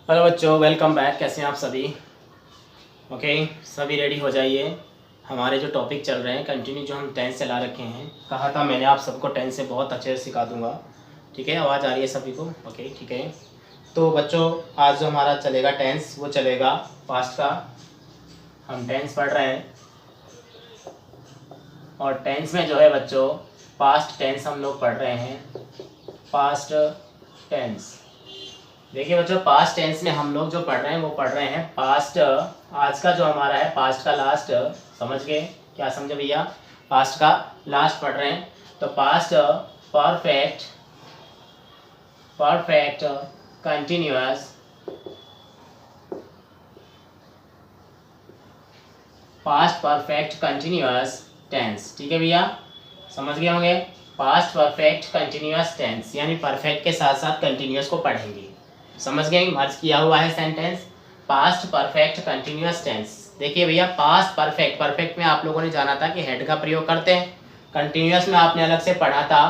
Hello बच्चों, welcome back. कैसे हैं आप सभी? ओके, सभी रेडी हो जाइए। हमारे जो टॉपिक चल रहे हैं कंटिन्यू, जो हम टेंस से ला रखे हैं, कहा था मैंने आप सबको टेंस से बहुत अच्छे से सिखा दूंगा। ठीक है, आवाज़ आ रही है सभी को? ओके, ठीक है। तो बच्चों, आज जो हमारा चलेगा टेंस, वो चलेगा पास्ट का। हम टेंस पढ़ रहे हैं और टेंस में जो है बच्चों, पास्ट टेंस हम लोग पढ़ रहे हैं। पास्ट टेंस, देखिए बच्चों, पास्ट टेंस में हम लोग जो पढ़ रहे हैं वो पढ़ रहे हैं पास्ट। आज का जो हमारा है पास्ट का लास्ट, समझ गए? क्या समझे भैया? पास्ट का लास्ट पढ़ रहे हैं। तो past perfect, perfect continuous, past perfect continuous tense. ठीक है भैया, समझ गए होंगे? पास्ट परफेक्ट कंटिन्यूअस टेंस यानी परफेक्ट के साथ साथ कंटिन्यूअस को पढ़ेंगे। समझ गए? मर्ज किया हुआ है sentence, past perfect continuous tense. देखिए भैया, पास्ट परफेक्ट, परफेक्ट में आप लोगों ने जाना था कि हेड का प्रयोग करते हैं। कंटिन्यूअस में आपने अलग से पढ़ा था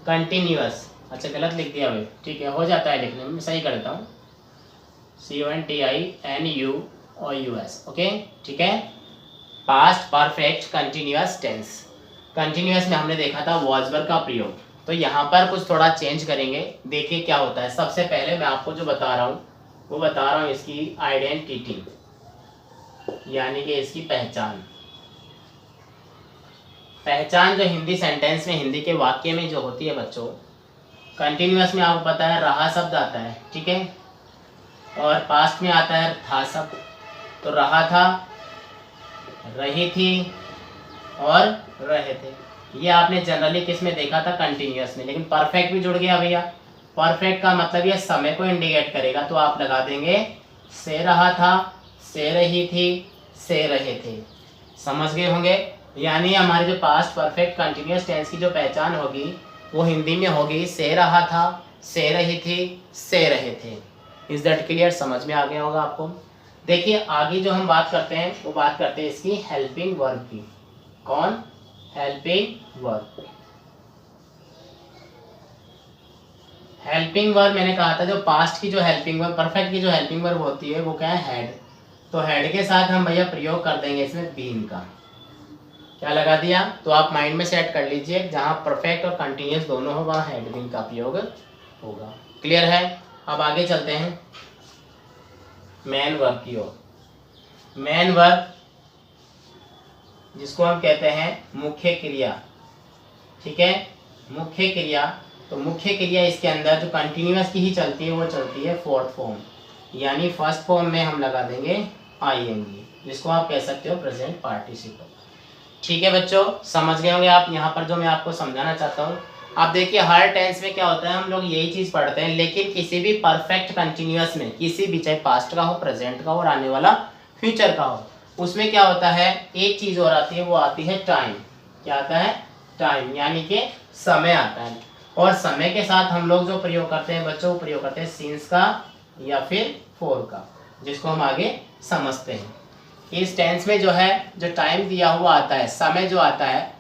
कंटिन्यूअस। अच्छा, गलत लिख दिया भाई, ठीक है, हो जाता है लिखने में, सही कर देता हूँ। CONTINUOUS, ओके, ठीक है। Past perfect continuous tense, continuous में हमने देखा था वॉज वर्ब का प्रयोग। तो यहाँ पर कुछ थोड़ा चेंज करेंगे, देखिए क्या होता है। सबसे पहले मैं आपको जो बता रहा हूँ वो बता रहा हूँ इसकी आइडेंटिटी, यानी कि इसकी पहचान। पहचान जो हिंदी सेंटेंस में, हिंदी के वाक्य में जो होती है बच्चों, कंटिन्यूअस में आपको पता है रहा शब्द आता है, ठीक है, और पास्ट में आता है था शब्द। तो रहा था, रही थी और रहे थे, ये आपने जनरली किस में देखा था? कंटिन्यूअस में। लेकिन परफेक्ट भी जुड़ गया भैया। परफेक्ट का मतलब ये समय को इंडिकेट करेगा, तो आप लगा देंगे से रहा था, से रही थी, से रहे थे। समझ गए होंगे? यानी हमारे जो पास्ट परफेक्ट कंटिन्यूअस टेंस की जो पहचान होगी वो हिंदी में होगी से रहा था, से रही थी, से रहे थे। Is that clear? समझ में आ गया होगा आपको। देखिए आगे जो हम बात करते हैं वो बात करते हैं इसकी हेल्पिंग वर्ब की। कौन? Helping verb. हेल्पिंग वर्ब मैंने कहा था जो पास्ट की जो हेल्पिंग वर्ब, परफेक्ट की जो हेल्पिंग वर्ब होती है वो क्या है? हेड। तो हेड के साथ हम भैया प्रयोग कर देंगे इसमें बीन का। क्या लगा दिया? तो आप माइंड में सेट कर लीजिए, जहां परफेक्ट और कंटिन्यूअस दोनों हो वहां हेड बीन का प्रयोग होगा। क्लियर है? अब आगे चलते हैं मेन वर्ब की ओर। मेन वर्ब जिसको हम कहते हैं मुख्य क्रिया, ठीक है, मुख्य क्रिया। तो मुख्य क्रिया इसके अंदर जो कंटिन्यूअस की ही चलती है वो चलती है फोर्थ फॉर्म, यानी फर्स्ट फॉर्म में हम लगा देंगे ING, जिसको आप कह सकते हो प्रेजेंट पार्टिसिपल। ठीक है बच्चों, समझ गए होंगे आप। यहाँ पर जो मैं आपको समझाना चाहता हूँ, आप देखिए हर टेंस में क्या होता है, हम लोग यही चीज पढ़ते हैं, लेकिन किसी भी परफेक्ट कंटिन्यूअस में, किसी भी, चाहे पास्ट का हो, प्रेजेंट का हो और आने वाला फ्यूचर का हो, उसमें क्या होता है, एक चीज और आती है, वो आती है टाइम। क्या आता है? टाइम, यानी कि समय आता है। और समय के साथ हम लोग जो प्रयोग करते हैं बच्चों, वो प्रयोग करते हैं सीन्स का या फिर फोर का, जिसको हम आगे समझते हैं। इस टेंस में जो है, जो टाइम दिया हुआ आता है, समय जो आता है,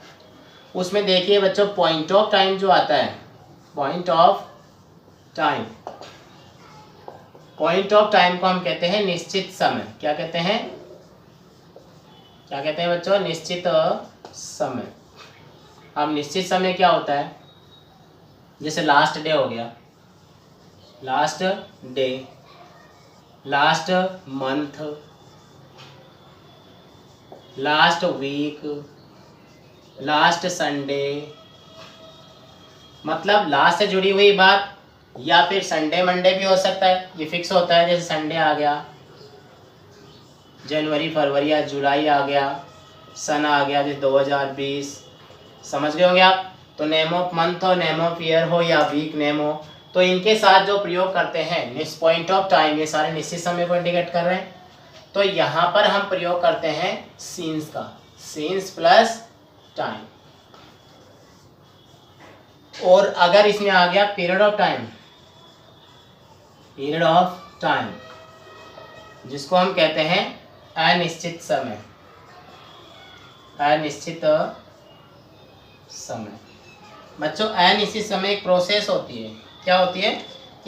उसमें देखिए बच्चों पॉइंट ऑफ टाइम जो आता है, point of time, point of time को हम कहते हैं निश्चित समय। क्या कहते हैं? क्या कहते हैं बच्चों? निश्चित समय। अब निश्चित समय क्या होता है? जैसे लास्ट डे हो गया, last day, last month, last week, last Sunday. मतलब लास्ट से जुड़ी हुई बात, या फिर संडे मंडे भी हो सकता है, ये फिक्स होता है। जैसे संडे आ गया, जनवरी फरवरी या जुलाई आ गया, सन आ गया जैसे 2020। समझ गए होंगे आप। तो नेम ऑफ मंथ हो, नेम ऑफ ईयर हो या वीक नेम हो, तो इनके साथ जो प्रयोग करते हैं पॉइंट ऑफ टाइम, ये सारे निश्चित समय को इंडिकेट कर रहे हैं। तो यहाँ पर हम प्रयोग करते हैं सीन्स का, सीन्स प्लस टाइम। और अगर इसमें आ गया period of time, period of time, जिसको हम कहते हैं अनिश्चित समय, अनिश्चित समय। बच्चों अनिश्चित समय एक प्रोसेस होती है। क्या होती है?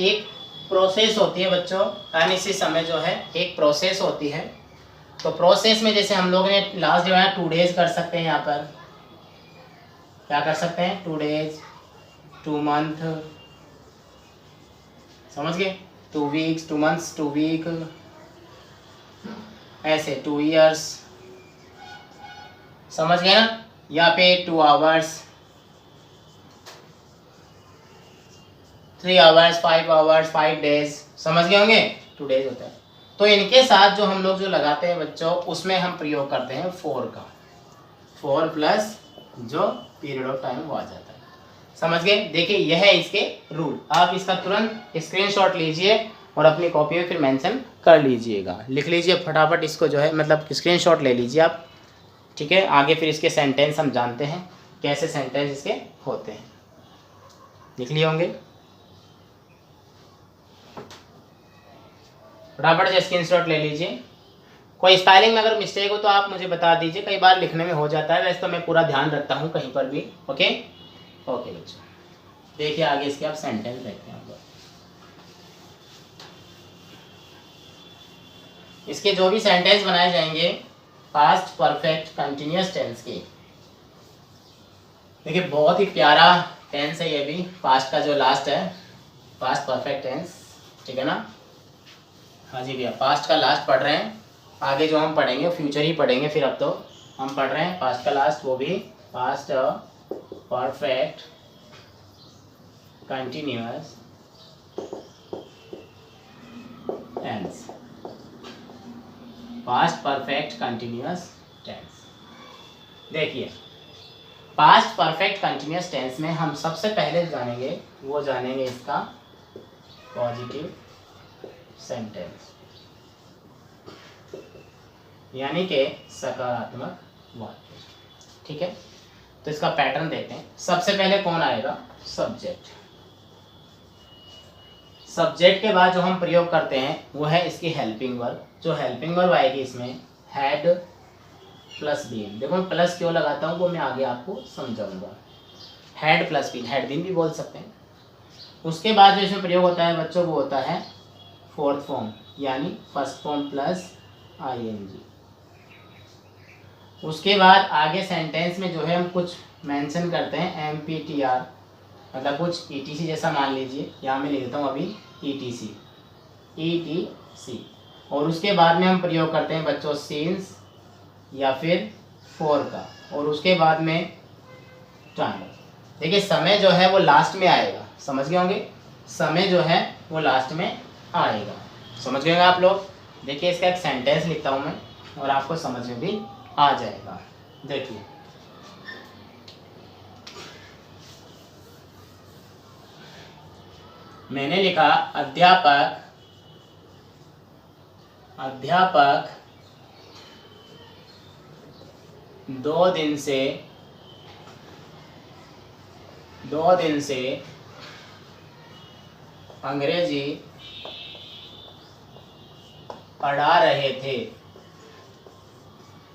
एक प्रोसेस होती है बच्चों, अनिश्चित समय जो है एक प्रोसेस होती है। तो प्रोसेस में जैसे हम लोग ने लास्ट जो है 2 डेज कर सकते हैं, यहाँ पर क्या कर सकते हैं, 2 डेज, 2 मंथ, समझ गए, 2 वीक्स, 2 मंथ्स, 2 वीक, ऐसे 2 ईयर्स, समझ गए ना। यहाँ पे 2 आवर्स, 3 आवर्स, 5 आवर्स, 5 डेज, समझ गए होंगे, 2 डेज होता है। तो इनके साथ जो हम लोग जो लगाते हैं बच्चों, उसमें हम प्रयोग करते हैं 4 का, 4 प्लस जो पीरियड ऑफ टाइम वो आ जाता है, समझ गए। देखिए यह है इसके रूल, आप इसका तुरंत स्क्रीनशॉट लीजिए और अपनी कॉपी में फिर मेंशन कर लीजिएगा, लिख लीजिए फटाफट इसको जो है, मतलब स्क्रीनशॉट ले लीजिए आप, ठीक है। आगे फिर इसके सेंटेंस हम जानते हैं कैसे सेंटेंस इसके होते हैं, लिख लिए होंगे, फटाफट से स्क्रीनशॉट ले लीजिए। कोई स्पेलिंग में अगर मिस्टेक हो तो आप मुझे बता दीजिए, कई बार लिखने में हो जाता है, वैसे तो मैं पूरा ध्यान रखता हूँ कहीं पर भी। ओके ओके बच्चों, देखिए आगे इसके आप सेंटेंस देखते हैं। इसके जो भी सेंटेंस बनाए जाएंगे पास्ट परफेक्ट कंटिन्यूअस टेंस के, देखिए बहुत ही प्यारा टेंस है ये भी, पास्ट का जो लास्ट है, पास्ट परफेक्ट टेंस, ठीक है ना। हाँ जी भैया, पास्ट का लास्ट पढ़ रहे हैं, आगे जो हम पढ़ेंगे फ्यूचर ही पढ़ेंगे, फिर अब तो हम पढ़ रहे हैं पास्ट का लास्ट, वो भी past perfect continuous tense, past perfect continuous tense. देखिए पास्ट परफेक्ट कंटिन्यूअस टेंस में हम सबसे पहले जानेंगे, वो जानेंगे इसका पॉजिटिव सेंटेंस, यानी कि सकारात्मक वाक्य, ठीक है। तो इसका पैटर्न देखते हैं। सबसे पहले कौन आएगा, सब्जेक्ट। सब्जेक्ट के बाद जो हम प्रयोग करते हैं वो है इसकी हेल्पिंग वर्ब। जो हेल्पिंग वर्ब आएगी इसमें हैड प्लस बीन, देखो मैं प्लस क्यों लगाता हूँ वो मैं आगे आपको समझाऊंगा। Had plus been, had been भी बोल सकते हैं। उसके बाद जो इसमें प्रयोग होता है बच्चों वो होता है फोर्थ फॉर्म, यानी फर्स्ट फॉर्म प्लस आईएनजी। उसके बाद आगे सेंटेंस में जो है हम कुछ मेंशन करते हैं एमपीटीआर, मतलब कुछ ईटीसी जैसा मान लीजिए, यहाँ मैं लिख देता हूँ अभी ईटीसी, ईटीसी। और उसके बाद में हम प्रयोग करते हैं बच्चों सिंस या फिर फॉर का, और उसके बाद में टाइम। देखिए समय जो है वो लास्ट में आएगा, समझ गए होंगे, समय जो है वो लास्ट में आएगा, समझ गए आप लोग। देखिए इसका एक सेंटेंस लिखता हूँ मैं और आपको समझ में भी आ जाएगा। देखिए मैंने लिखा अध्यापक 2 दिन से अंग्रेजी पढ़ा रहे थे।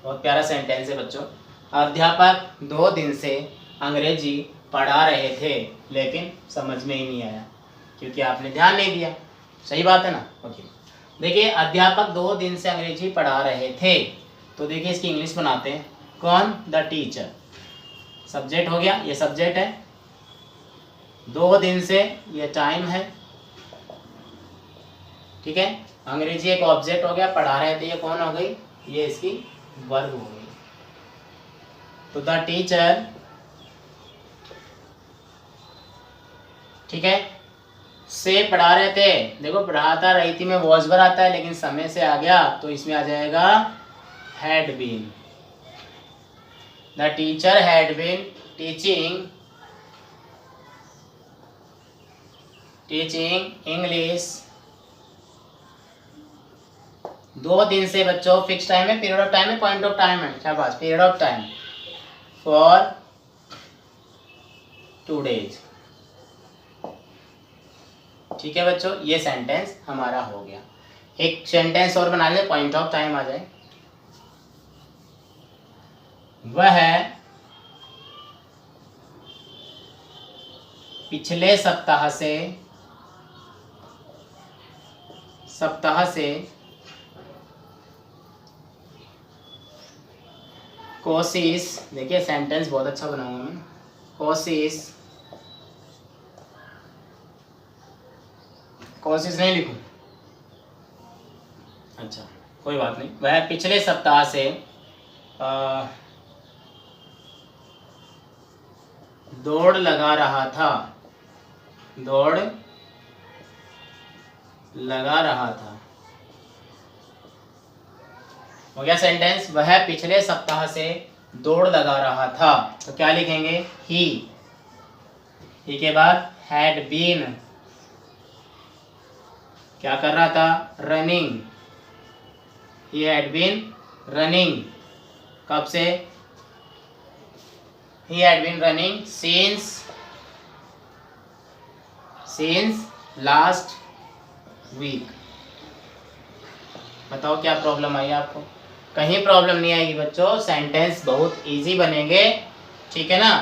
बहुत प्यारा सेंटेंस है बच्चों। अध्यापक 2 दिन से अंग्रेजी पढ़ा रहे थे लेकिन समझ में ही नहीं आया क्योंकि आपने ध्यान नहीं दिया, सही बात है ना। ओके देखिए अध्यापक 2 दिन से अंग्रेजी पढ़ा रहे थे, तो देखिए इसकी इंग्लिश बनाते हैं। कौन, द टीचर, सब्जेक्ट हो गया, ये सब्जेक्ट है। 2 दिन से ये टाइम है, ठीक है। अंग्रेजी एक ऑब्जेक्ट हो गया, पढ़ा रहे थे ये कौन हो गई, ये इसकी वर्ब हो गई। तो द टीचर, ठीक है, से पढ़ा रहे थे, देखो पढ़ाता रही थी में वॉज वर आता है लेकिन समय से आ गया तो इसमें आ जाएगा had been. The teacher had been teaching English 2 दिन से बच्चों, फिक्स टाइम है, पीरियड ऑफ टाइम है, पॉइंट ऑफ टाइम है, क्या बात, period of time for 2 days. ठीक है बच्चों, ये सेंटेंस हमारा हो गया। एक सेंटेंस और बना ले, पॉइंट ऑफ टाइम आ जाए। वह पिछले सप्ताह से सप्ताह से कोशिश, देखिए सेंटेंस बहुत अच्छा बनाऊंगा मैं, कोशिश नहीं लिखूं, अच्छा कोई बात नहीं। वह पिछले सप्ताह से दौड़ लगा रहा था, दौड़ लगा रहा था। हो गया सेंटेंस, वह पिछले सप्ताह से दौड़ लगा रहा था। तो क्या लिखेंगे, ही के बाद हैड बीन, क्या कर रहा था, running, he had been running, कब से, he had been running since last week। बताओ क्या प्रॉब्लम आई आपको, कहीं प्रॉब्लम नहीं आएगी बच्चों, सेंटेंस बहुत इजी बनेंगे, ठीक है ना,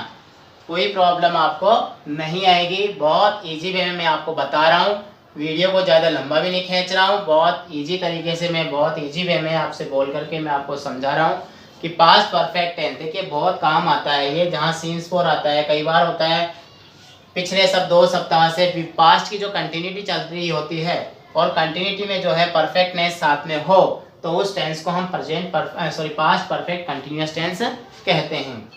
कोई प्रॉब्लम आपको नहीं आएगी, बहुत इजी वे में मैं आपको बता रहा हूँ, वीडियो को ज़्यादा लंबा भी नहीं खींच रहा हूँ, बहुत इजी तरीके से मैं बहुत इजी वे में आपसे बोल करके मैं आपको समझा रहा हूँ कि पास्ट परफेक्ट टेंस देखिए बहुत काम आता है ये, जहाँ सीन्स फॉर आता है, कई बार होता है पिछले 2 सप्ताह से पास्ट की जो कंटिन्यूटी चल रही होती है और कंटिन्यूटी में जो है परफेक्टनेस साथ में हो तो उस टेंस को हम पास्ट परफेक्ट कंटिन्यूअस टेंस कहते हैं।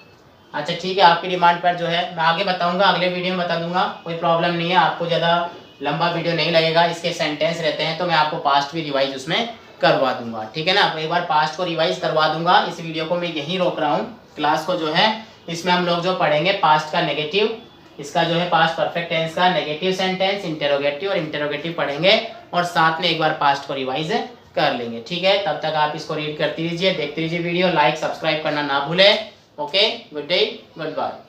अच्छा ठीक है, आपकी डिमांड पर जो है मैं आगे बताऊंगा, अगले वीडियो में बता दूंगा, कोई प्रॉब्लम नहीं है, आपको ज़्यादा लंबा वीडियो नहीं लगेगा, इसके सेंटेंस रहते हैं तो मैं आपको पास्ट भी रिवाइज उसमें करवा दूंगा, ठीक है ना, एक बार पास्ट को रिवाइज करवा दूंगा। इस वीडियो को मैं यहीं रोक रहा हूँ, क्लास को जो है इसमें हम लोग जो पढ़ेंगे पास्ट का नेगेटिव, इसका जो है पास्ट परफेक्ट टेंस का नेगेटिव सेंटेंस, इंटेरोगेटिव और इंटेरोगेटिव पढ़ेंगे और साथ में एक बार पास्ट को रिवाइज कर लेंगे, ठीक है। तब तक आप इसको रीड करते रहिए, देखते रहिए वीडियो, लाइक सब्सक्राइब करना ना भूलें। Okay, good day, good bye.